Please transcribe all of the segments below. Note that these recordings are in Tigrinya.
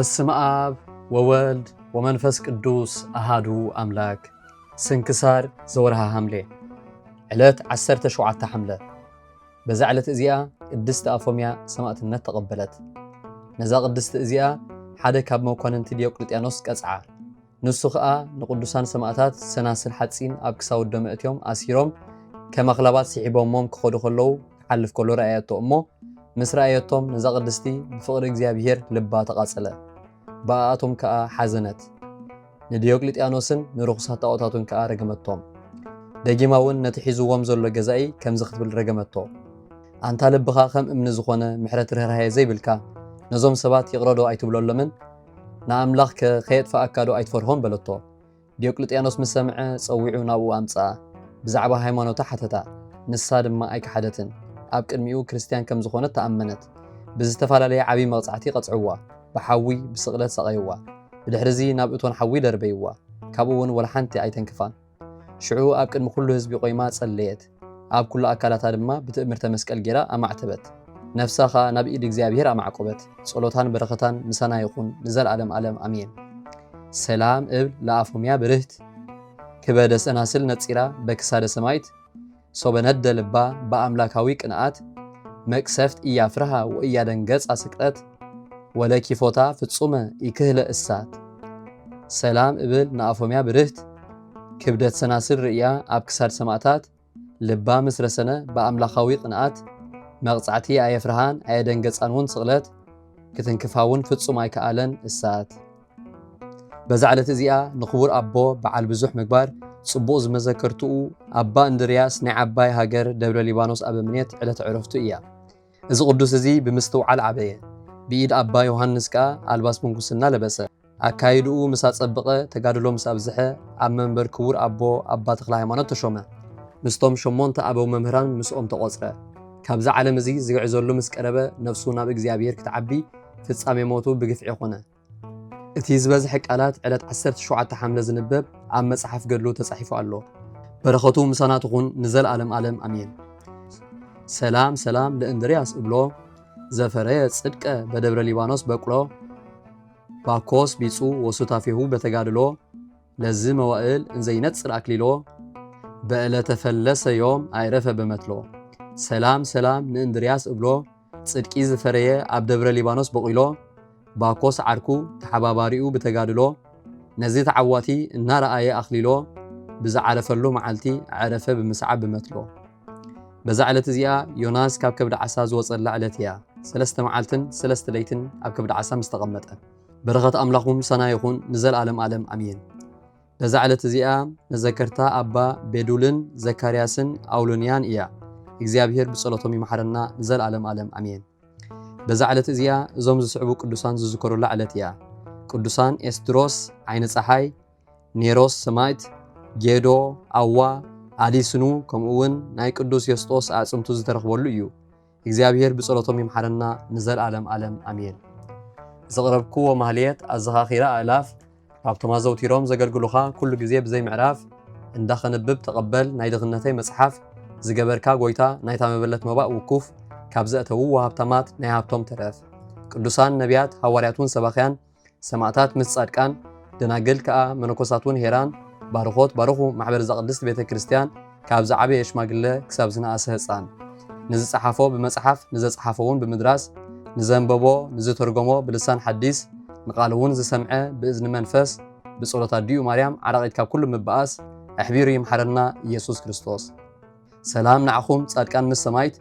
በስመ አብ ወወልድ ወመንፈስ ቅዱስ አሃዱ አምላክ። ስንክሳር ዘወርሃ ሐምሌ ዕለት 17 ሐምለ። በዛ ዕለት እዚኣ ቅድስት አፎምያ ሰማዕትነት ተቐበለት። ነዛ ቅድስት እዚኣ ሓደ ካብ መኳንንቲ ዲዮቅልጥያኖስ ቀጽዓ። ንሱ ከዓ ንቅዱሳን ሰማዕታት ሰናስል ሓጺን ኣብ ክሳውድ ደም እትዮም ኣሲሮም ከመኽላባት ሲሒቦሞም ክኸዱ ከለዉ ሓልፍ ከሎ ረኣየቶ እሞ ምስ ረኣየቶም ነዛ ቅድስቲ ብፍቕሪ እግዚአብሔር ልባ ተቓጸለ። በኣቶም ከዓ ሓዘነት። ንዲዮቅልጥያኖስን ንርኹሳት ጣዖታቱን ከዓ ረገመቶም። ደጊማ እውን ነቲ ሒዝዎም ዘሎ ገዛኢ ከምዚ ክትብል ረገመቶ፣ ኣንታ ልብኻ ከም እምኒ ዝኾነ ምሕረት ርህራሄ ዘይብልካ ነዞም ሰባት ይቕረዶ ኣይትብለሎምን? ንኣምላኽ ከየጥፍኣካ ዶ ኣይትፈርሆን በለቶ። ዲዮቅልጥያኖስ ምስ ሰምዐ ፀዊዑ ናብኡ ኣምፅኣ። ብዛዕባ ሃይማኖታ ሓተታ፣ ንሳ ድማ ኣይከሓደትን። ኣብ ቅድሚኡ ክርስቲያን ከም ዝኾነት ተኣመነት። ብዝተፈላለየ ዓብይ መቕጻዕቲ ቀጽዕዋ፣ ብሓዊ ብስቕለት ሰቐይዋ። ብድሕሪዚ ናብ እቶን ሓዊ ደርበይዋ፣ ካብኡ እውን ወላ ሓንቲ ኣይተንክፋን። ሽዑ ኣብ ቅድሚ ኩሉ ህዝቢ ቆይማ ጸለየት። ኣብ ኩሉ ኣካላታ ድማ ብትእምርተ መስቀል ጌራ ኣማዕተበት። ነፍሳ ኸ ናብ ኢድ እግዚአብሔር ኣማዕቆበት። ጸሎታን በረኸታን ምሳና ይኹን ንዘለዓለም ዓለም ኣሜን። ሰላም እብል ለአፎምያ ብርህት ክበደ ሰናስል ነጺራ በክሳደ ሰማይት ሶበነደ ልባ በአምላካዊ ቅንዓት መቅሰፍት እያፍርሃ ወእያደንገጻ ስቅጠት ወለኪፎታ ፍጹመ ይክህለ እሳት። ሰላም እብል ንአፎምያ ብርህት ክብደት ሰናስል ርእያ ኣብ ክሳድ ሰማዕታት ልባ ምስ ረሰነ በአምላካዊ ቅንዓት መቕጻዕቲ ኣየፍርሃን ኣየደንገጻን እውን ስቕለት ክትንክፋውን ፍጹም ኣይከኣለን እሳት። በዛ ዕለት እዚኣ ንኽቡር ኣቦ በዓል ብዙሕ ምግባር ጽቡቕ ዝመዘከርትኡ ኣባ እንድርያስ ናይ ዓባይ ሃገር ደብረ ሊባኖስ ኣበምኔት ዕለተ ዕረፍቱ እያ። እዚ ቅዱስ እዚ ብምስትውዓል ዓበየ። ብኢድ ኣባ ዮሃንስ ከዓ ኣልባስ ምንኩስና ለበሰ። ኣካይድኡ ምስ ኣጸበቐ ተጋድሎ ምስ ኣብዝሐ ኣብ መንበር ክቡር ኣቦ ኣባ ተኽለ ሃይማኖት ተሾመ። ምስቶም 8 ኣበው መምህራን ምስኦም ተቖጽረ። ካብዛ ዓለም እዚ ዝግዕዘሉ ምስ ቀረበ ነፍሱ ናብ እግዚአብሔር ክትዓቢ ፍጻሜ ሞቱ ብግፍዒ ኾነ። እቲ ዝበዝሐ ቃላት ዕለት 17 ሐምለ ዝንበብ ኣብ መጽሓፍ ገድሉ ተጻሒፉ ኣሎ። በረኸቱ ምሳና ትኹን ንዘለዓለም ዓለም ኣሜን። ሰላም ሰላም ለእንድርያስ እብሎ ዘፈረየ ጽድቀ በደብረ ሊባኖስ በቅሎ ባኮስ ቢጹ ወሱታፊሁ በተጋድሎ ለዝ መዋእል እንዘይነጽር አክሊሎ በዕለተ ፈለሰ ዮም ኣይረፈ በመትሎ። ሰላም ሰላም ንእንድርያስ እብሎ ጽድቂ ዝፈረየ ኣብ ደብረ ሊባኖስ በቂሎ ባኮስ ዓርኩ ተሓባባሪኡ ብተጋድሎ ነዚ ተዓዋቲ እናረኣየ ኣኽሊሎ ብዝዓረፈሉ መዓልቲ ዓረፈ ብምስዓብ ብመትሎ። በዛ ዕለት እዚኣ ዮናስ ካብ ከብዲ ዓሳ ዝወፀላ ዕለት እያ። 3 መዓልትን 3 ለይትን ኣብ ከብዲ ዓሳ ምስ ተቐመጠ። በረኸት ኣምላኹም ሰና ይኹን ንዘለዓለም ዓለም ኣሜን። በዛ ዕለት እዚኣ መዘከርታ ኣባ ቤዱልን ዘካርያስን ኣውሎንያን እያ። እግዚአብሔር ብጸሎቶም ይመሓረና ንዘለዓለም ዓለም ኣሜን። በዛ ዕለት እዚኣ እዞም ዝስዕቡ ቅዱሳን ዝዝከሩላ ዕለት እያ። ቅዱሳን ኤስድሮስ ዓይነ ፀሓይ፣ ኔሮስ ሰማዕት፣ ጌዶ፣ ኣዋ፣ ኣዲስኑ ከምኡውን ናይ ቅዱስ ዮስጦስ ኣጽምቱ ዝተረኽበሉ እዩ። እግዚአብሔር ብጸሎቶም ይመሓረና ንዘለዓለም ዓለም ኣሜን። ዘቕረብክዎ ማህልየት ኣዘኻኺራ ኣእላፍ ካብቶም ኣዘውቲሮም ዘገልግሉኻ ኩሉ ግዜ ብዘይ ምዕራፍ እንዳኸንብብ ተቐበል ናይ ድኽነተይ መጽሓፍ ዝገበርካ ጎይታ ናይታ መበለት መባእ ውኩፍ ካብ ዘእተዉ ወሃብታማት ናይ ሃብቶም ተረፍ። ቅዱሳን ነቢያት ሃዋርያቱን ሰባኽያን ሰማዕታት ምስ ጻድቃን ደናግል ከዓ መነኮሳቱን ሄራን ባርኾት ባርኹ ማሕበር ዘቅድስት ቤተ ክርስቲያን ካብ ዝዓበየ ሽማግለ ክሳብ ዝነኣሰ ህፃን ንዝፀሓፎ ብመጽሓፍ ንዘፀሓፎ እውን ብምድራስ ንዘንበቦ ንዝተርጎሞ ብልሳን ሓዲስ ንቓል እውን ዝሰምዐ ብእዝኒ መንፈስ ብጸሎት ኣዲኡ ማርያም ዓራቒት ካብ ኩሉ ምብኣስ ኣሕቢሩ ይምሓረና ኢየሱስ ክርስቶስ። ሰላም ንዓኹም ጻድቃን ምስ ሰማይት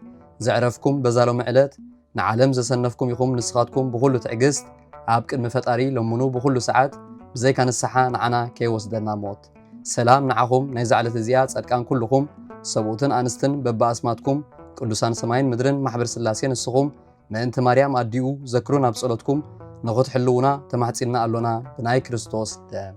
ዘዕረፍኩም በዛሎም ዕለት ንዓለም ዘሰነፍኩም ኢኹም ንስኻትኩም ብኩሉ ትዕግስት ኣብ ቅድሚ ፈጣሪ ለምኑ ብኩሉ ሰዓት ብዘይካ ንስሓ ንዓና ከይወስደና ሞት። ሰላም ንዓኹም ናይ ዛዕለት እዚኣ ጻድቃን ኩልኹም ሰብኡትን ኣንስትን በብኣስማትኩም ቅዱሳን ሰማይን ምድርን ማሕበር ስላሴ ንስኹም ምእንቲ ማርያም ኣዲኡ ዘክሩን ኣብ ጸሎትኩም ንኽትሕልውና ተማሕጺልና ኣሎና ብናይ ክርስቶስ ደም።